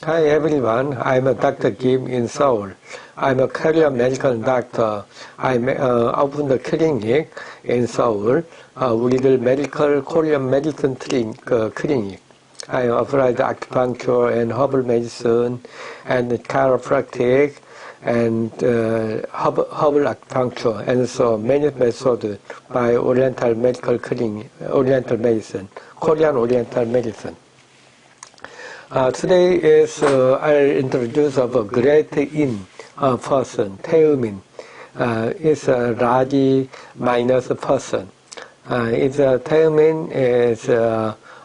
Hi everyone, I'm Dr. Kim in Seoul. I'm a career medical doctor. I opened a clinic in Seoul, 우리들 medical Korean medicine clinic. I applied acupuncture and herbal medicine and chiropractic and herbal acupuncture and so many methods by Oriental medical clinic, Oriental medicine, Korean Oriental medicine. Today is I'll introduce of a great in person, Taeeumin. It's a Raji minus person. Taeeumin is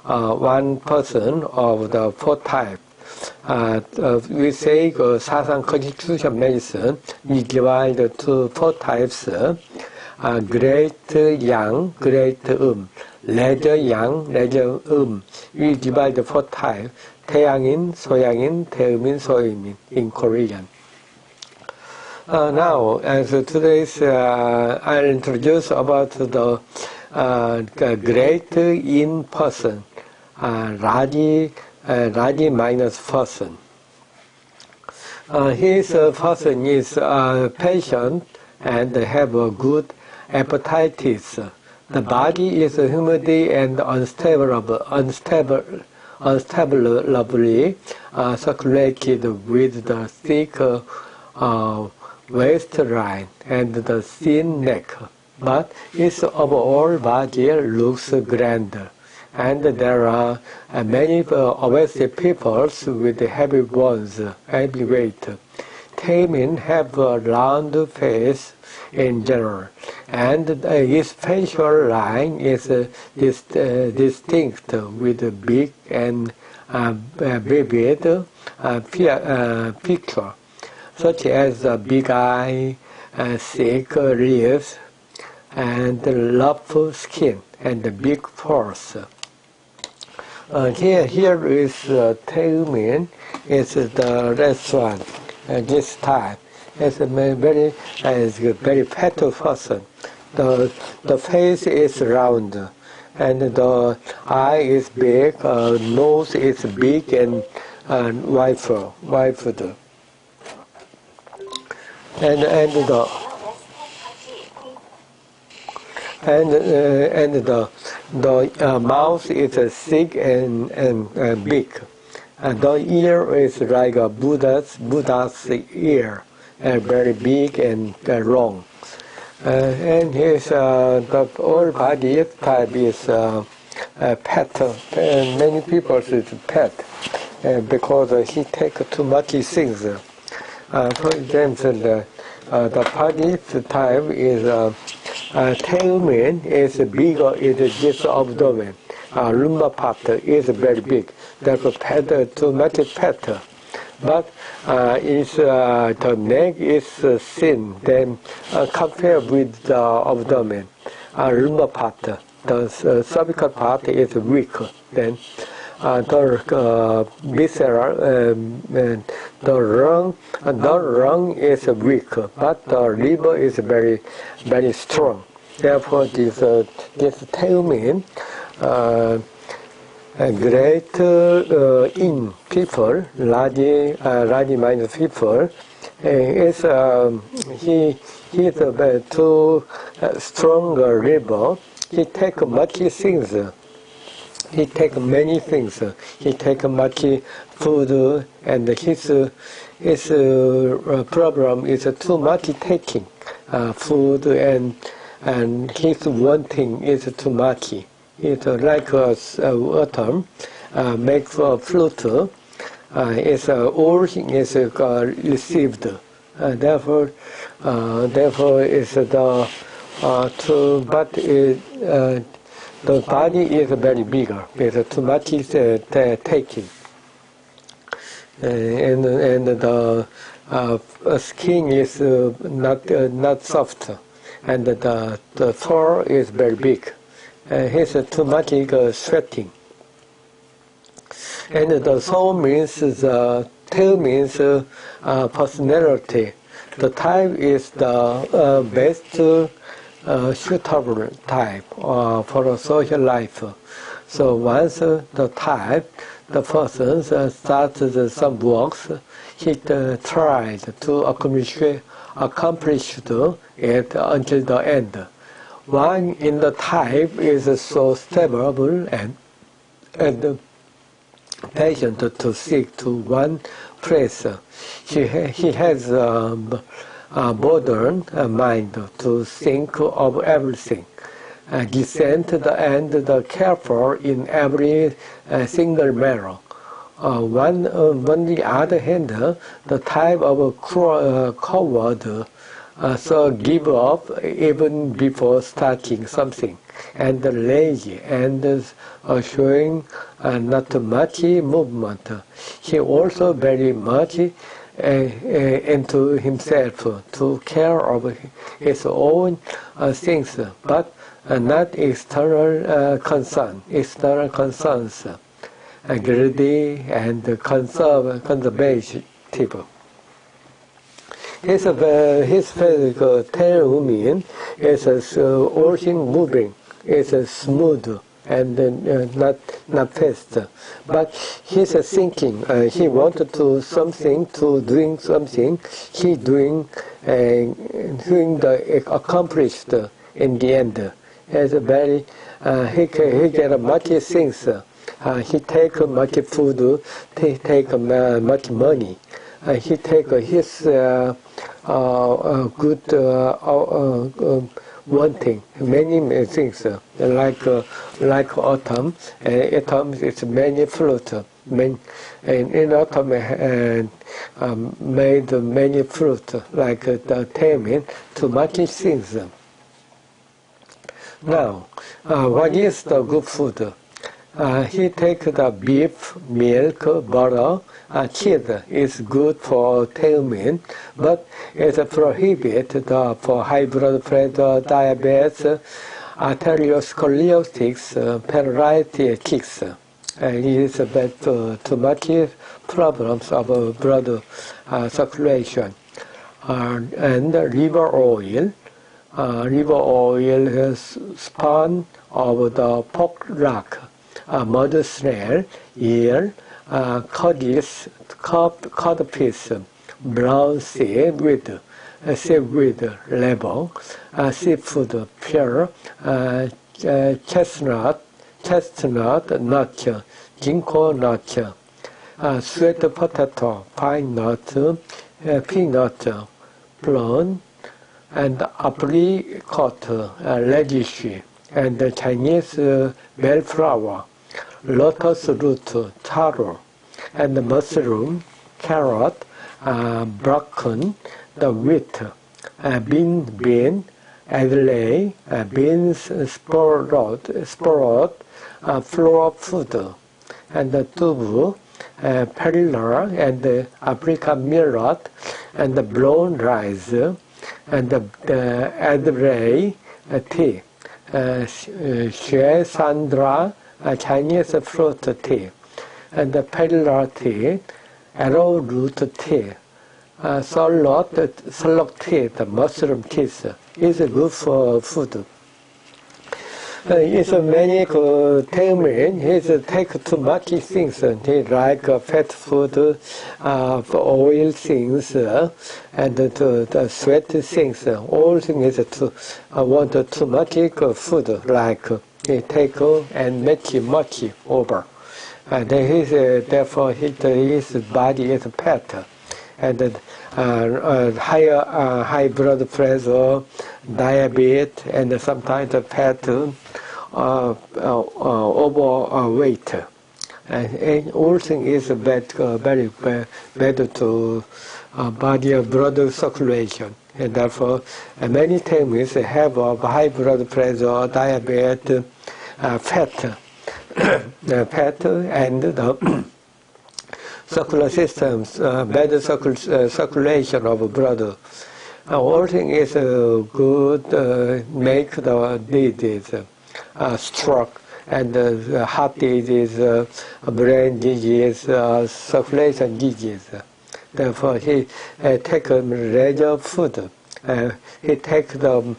one person of the four types. We say Sasang Constitution medicine, we divide to four types, great yang, great leisure yang, leisure We divide the four types, Taeyangin, Soyangin, Taeeumin, Soyangin in Korean. Now, as today's, I'll introduce about the great in person, Raji minus person. His person is patient and have a good appetites. The body is humidity and unstably circulated with the thick waistline and the thin neck, but its overall body looks grander. And there are many obese people with heavy bones, heavy weight. Taeeumin have a round face in general, and his facial line is distinct with big and vivid picture, such as big eye, thick lips, and rough skin, and big pores. Here is Taeeumin. It's the restaurant. This type. It's a very fat person. The face is round, and the eye is big. Nose is big and wide. And the mouth is thick and big. And the ear is like a Buddha's ear, very big and long. And his the whole body type is pet. And many people is pet because he take too much things. For example, the body type is Taeeumin is bigger. It is this abdomen. Lumbar part is very big. Therefore, too much fat. But the neck is thin. Then compared with the abdomen, lumbar part, the cervical part is weak. Then the visceral, the lung is weak, but the liver is very strong. Therefore, this Taeeumin, great in people, Raji minded people, is he's a too stronger liver. He take much things. He take many things. He take much food, and his problem is too much taking food, and his wanting is too much. It's like water makes fruit. It's all is received. Therefore, it's the but the body is very bigger. It's too much is taking, and the skin is not soft, and the fur is very big. He's too much sweating. And the soul means tail means personality. The type is the best suitable type for a social life. So once the type, the person started some works he tried to accomplish it until the end. One in the type is so stable and patient to stick to one place. He has a modern mind to think of everything. Decent and the careful in every single matter. On the other hand, the type of coward so give up even before starting something, and lazy and showing not much movement. He also very much into himself to care of his own things, but not external concerns, greedy and conservative. His physical Taeyangin is all thing moving, is smooth and not fast. But his thinking, he wanted to doing something, he doing the accomplished in the end. It's very he get much things. He take much food, he take much money. He take his good wanting many things like autumn. Autumn is many fruit. In autumn made many fruit like the Taeeumin, too much things. Now, what is the good food? He take the beef, milk, butter, cheese is good for Taeeumin, but it's prohibited for high blood pressure, diabetes, arteriosclerosis, paralytics. It is bad too much problems of blood circulation. And liver oil. Liver oil is spawn of the pork rock, mud snail, eel, codfish, brown seaweed, level, seafood, pear, chestnut nut, ginkgo nut, sweet potato, pine nut, peanut, plum, and apricot, radish, and Chinese bellflower, lotus root, taro, and mushroom, carrot, broccoli, the wheat, bean, adlay, beans, sprout, flour food, and the tubu, perilla, and apricot millet, and the brown rice, and the adlay tea, Shea Sandra, Chinese fruit tea, and the perilla tea, arrowroot tea, salad tea, the mushroom tea is good for food. It's many Taeeumin. He take too much things. He like fat food, oil things, and the sweat things. All things is want too much food. Like he take and make much over. And therefore his body is fat, and high blood pressure, diabetes, and sometimes fat, overweight. And all things is bad, very bad to body blood circulation. And therefore, many times have high blood pressure, diabetes, fat, and the circular systems, bad circulation of blood. All things is good, make the disease, stroke, and heart disease, brain disease, circulation disease. Therefore, he take regular food. He take the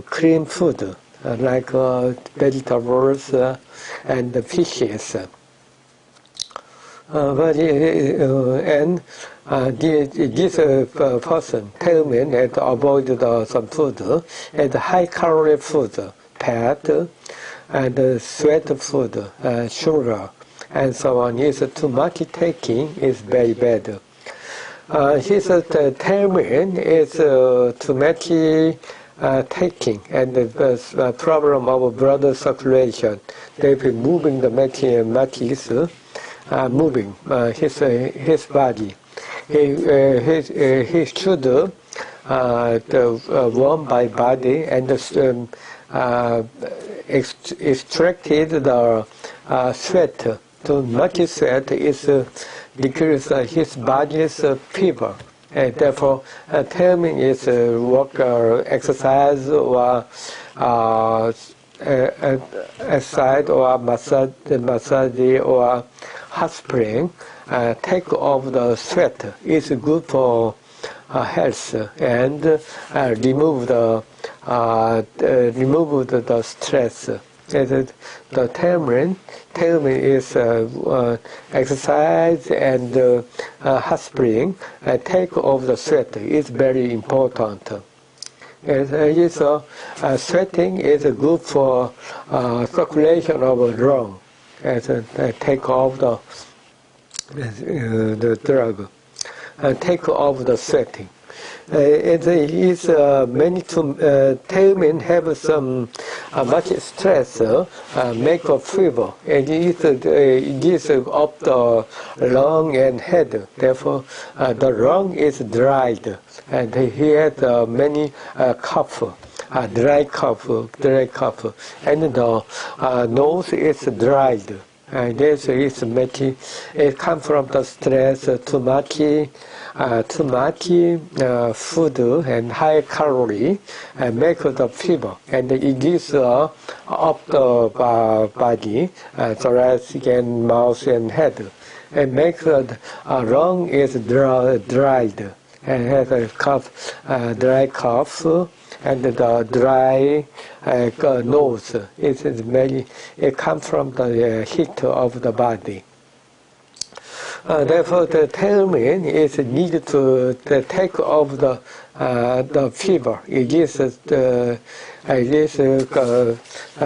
cream food, like vegetables and fishes. This person, Taeyangin, had avoided some food, and high-calorie food, fat, and sweet food, sugar, and so on. Is too much taking is very bad. His Taeyangin is too much taking, and the problem of blood circulation. They've been moving the matches, moving his body. He should warm by body and extracted the sweat. Too much sweat is decrease his body's fever. And therefore, Taeyangin is work exercise or exercise or massage or hot spring. Take off the sweat is good for health and remove the stress. The Taeyangin is exercise and hot spring. Take off the sweat is very important. Sweating is good for circulation of lung. Take off the drug. Take off the sweating. Taeyangin have some much stress, make a fever, and it is of the lung and head. Therefore, the lung is dried, and he had many cough, dry cough, and the nose is dried. This is it comes from the stress, too much food and high calorie make the fever, and it is up the body, thoracic and mouth and head, and make the lung is dried and has a cough, dry cough, and the dry nose. It comes from the heat of the body. Therefore, the Taeyangin is needed to take off the fever. It is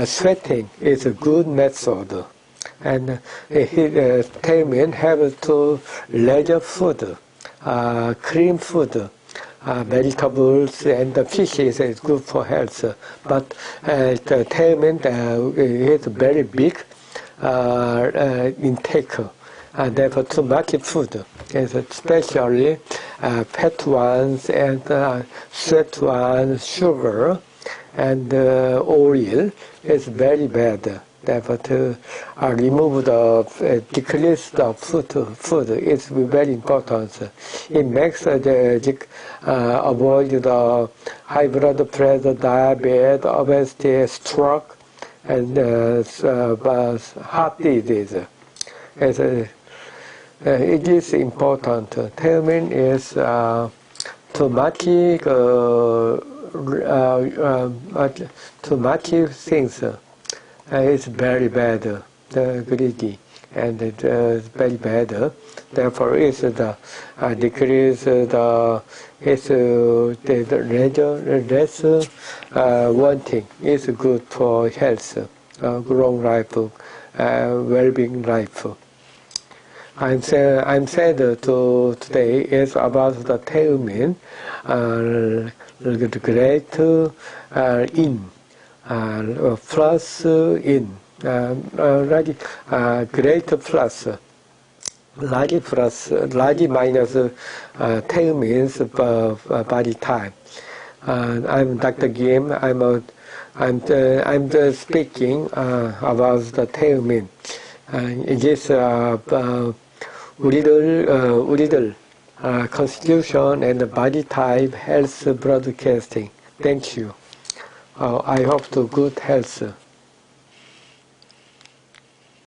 sweating is a good method, and Taeyangin have to leisure food, cream food. Vegetables and the fishes is good for health, but the Taeyangin is very big intake. Therefore, too much food, especially fat ones and sweet ones, sugar and oil is very bad. Therefore, to remove decrease the food is very important. It makes avoid the high blood pressure, diabetes, obesity, stroke, and heart disease. It is important. Taeyangin is too much things. It's very bad, greedy, and it's very bad. Therefore, it's decrease less wanting. It's good for health, long life, well-being life. I'm sad today is about the Taeyangin, great in. Plus in great plus large minus Taeyangin body type. I'm Dr. Kim. I'm speaking about the Taeyangin. It is 우리들 Constitution and body type health broadcasting. Thank you. I hope to good health.